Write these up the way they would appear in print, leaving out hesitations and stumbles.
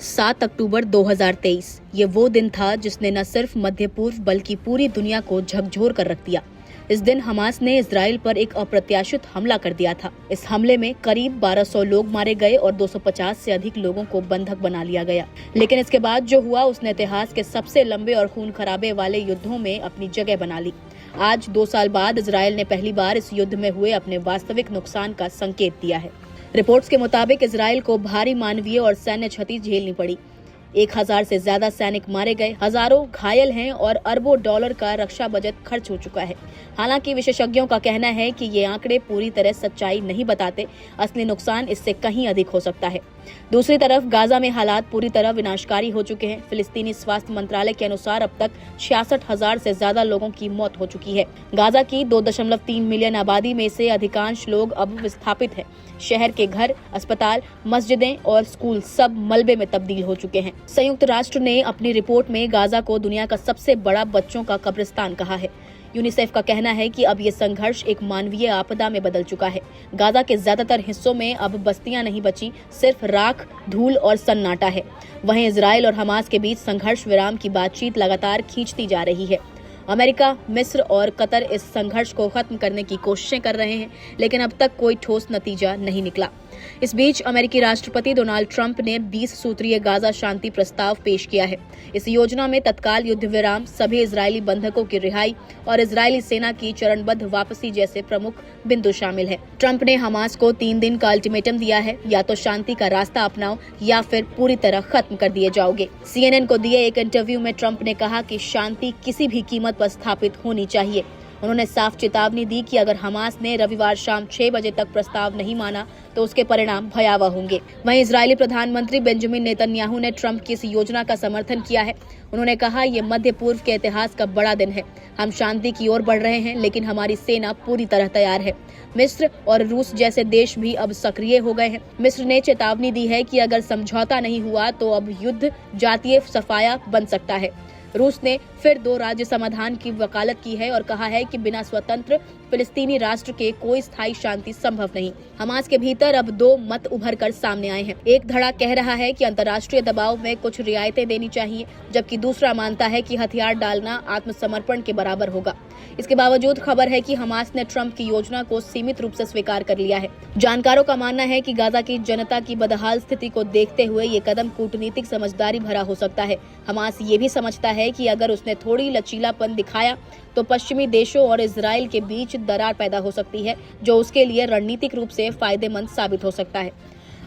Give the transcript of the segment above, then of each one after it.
7 अक्टूबर 2023 ये वो दिन था जिसने न सिर्फ मध्य पूर्व बल्कि पूरी दुनिया को झकझोर कर रख दिया। इस दिन हमास ने इजराइल पर एक अप्रत्याशित हमला कर दिया था। इस हमले में करीब 1200 लोग मारे गए और 250 से अधिक लोगों को बंधक बना लिया गया। लेकिन इसके बाद जो हुआ उसने इतिहास के सबसे लंबे और खून खराबे वाले युद्धों में अपनी जगह बना ली। आज 2 साल बाद इजराइल ने पहली बार इस युद्ध में हुए अपने वास्तविक नुकसान का संकेत दिया है। रिपोर्ट्स के मुताबिक इजराइल को भारी मानवीय और सैन्य क्षति झेलनी पड़ी। 1000 से ज्यादा सैनिक मारे गए, हजारों घायल हैं और अरबों डॉलर का रक्षा बजट खर्च हो चुका है। हालांकि विशेषज्ञों का कहना है कि ये आंकड़े पूरी तरह सच्चाई नहीं बताते, असली नुकसान इससे कहीं अधिक हो सकता है। दूसरी तरफ गाजा में हालात पूरी तरह विनाशकारी हो चुके हैं। फिलिस्तीनी स्वास्थ्य मंत्रालय के अनुसार अब तक 66,000 से ज्यादा लोगों की मौत हो चुकी है। गाजा की 2.3 मिलियन आबादी में से अधिकांश लोग अब विस्थापित हैं। शहर के घर, अस्पताल, मस्जिदें और स्कूल सब मलबे में तब्दील हो चुके हैं। संयुक्त राष्ट्र ने अपनी रिपोर्ट में गाजा को दुनिया का सबसे बड़ा बच्चों का कब्रिस्तान कहा है। यूनिसेफ का कहना है कि अब ये संघर्ष एक मानवीय आपदा में बदल चुका है। गाजा के ज्यादातर हिस्सों में अब बस्तियां नहीं बची, सिर्फ राख, धूल और सन्नाटा है। वहीं इजराइल और हमास के बीच संघर्ष विराम की बातचीत लगातार खींचती जा रही है। अमेरिका, मिस्र और कतर इस संघर्ष को खत्म करने की कोशिशें कर रहे हैं, लेकिन अब तक कोई ठोस नतीजा नहीं निकला। इस बीच अमेरिकी राष्ट्रपति डोनाल्ड ट्रंप ने 20 सूत्रीय गाजा शांति प्रस्ताव पेश किया है। इस योजना में तत्काल युद्ध विराम, सभी इजरायली बंधकों की रिहाई और इजरायली सेना की चरणबद्ध वापसी जैसे प्रमुख बिंदु शामिल है। ट्रंप ने हमास को 3 दिन का अल्टीमेटम दिया है, या तो शांति का रास्ता अपनाओ या फिर पूरी तरह खत्म कर दिए जाओगे। CNN को दिए एक इंटरव्यू में ट्रंप ने कहा कि शांति किसी भी कीमत पर स्थापित होनी चाहिए। उन्होंने साफ चेतावनी दी कि अगर हमास ने रविवार शाम 6 बजे तक प्रस्ताव नहीं माना तो उसके परिणाम भयावह होंगे। वहीं इजरायली प्रधानमंत्री बेंजामिन नेतन्याहू ने ट्रंप की इस योजना का समर्थन किया है। उन्होंने कहा, ये मध्य पूर्व के इतिहास का बड़ा दिन है। हम शांति की ओर बढ़ रहे हैं, लेकिन हमारी सेना पूरी तरह तैयार है। मिस्र और रूस जैसे देश भी अब सक्रिय हो गए हैं। मिस्र ने चेतावनी दी है कि अगर समझौता नहीं हुआ तो अब युद्ध जातीय सफाया बन सकता है। रूस ने फिर 2 राज्य समाधान की वकालत की है और कहा है कि बिना स्वतंत्र फिलिस्तीनी राष्ट्र के कोई स्थायी शांति संभव नहीं। हमास के भीतर अब 2 मत उभर कर सामने आए हैं। एक धड़ा कह रहा है कि अंतर्राष्ट्रीय दबाव में कुछ रियायतें देनी चाहिए, जबकि दूसरा मानता है कि हथियार डालना आत्मसमर्पण के बराबर होगा। इसके बावजूद खबर है कि हमास ने ट्रंप की योजना को सीमित रूप से स्वीकार कर लिया है। जानकारों का मानना है कि गाजा की जनता की बदहाल स्थिति को देखते हुए ये कदम कूटनीतिक समझदारी भरा हो सकता है। हमास ये भी समझता है कि अगर उसने थोड़ी लचीलापन दिखाया तो पश्चिमी देशों और इजराइल के बीच दरार पैदा हो सकती है, जो उसके लिए रणनीतिक रूप से फायदेमंद साबित हो सकता है।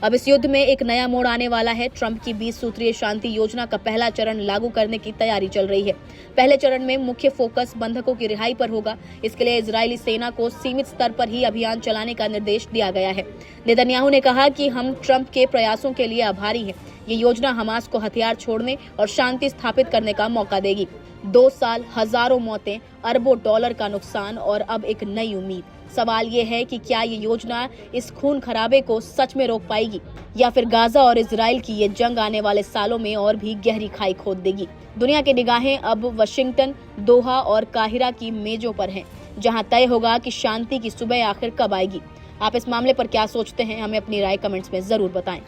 अब इस युद्ध में एक नया मोड़ आने वाला है। ट्रंप की 20 सूत्रीय शांति योजना का पहला चरण लागू करने की तैयारी चल रही है। पहले चरण में मुख्य फोकस बंधकों की रिहाई पर होगा। इसके लिए इजरायली सेना को सीमित स्तर पर ही अभियान चलाने का निर्देश दिया गया है। नेतन्याहू ने कहा कि हम ट्रंप के प्रयासों के लिए आभारी हैं। ये योजना हमास को हथियार छोड़ने और शांति स्थापित करने का मौका देगी। 2 साल, हजारों मौतें, अरबों डॉलर का नुकसान और अब एक नई उम्मीद। सवाल ये है कि क्या ये योजना इस खून खराबे को सच में रोक पाएगी, या फिर गाजा और इजराइल की ये जंग आने वाले सालों में और भी गहरी खाई खोद देगी। दुनिया की निगाहें अब वाशिंगटन, दोहा और काहिरा की मेजों पर हैं, जहां तय होगा कि शांति की सुबह आखिर कब आएगी। आप इस मामले पर क्या सोचते हैं, हमें अपनी राय कमेंट्स में जरूर बताएं।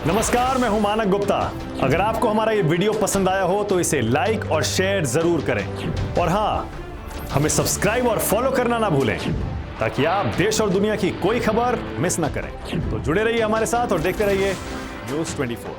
नमस्कार, मैं हूं मानक गुप्ता। अगर आपको हमारा ये वीडियो पसंद आया हो तो इसे लाइक और शेयर जरूर करें, और हाँ, हमें सब्सक्राइब और फॉलो करना ना भूलें, ताकि आप देश और दुनिया की कोई खबर मिस ना करें। तो जुड़े रहिए हमारे साथ और देखते रहिए न्यूज़ 24।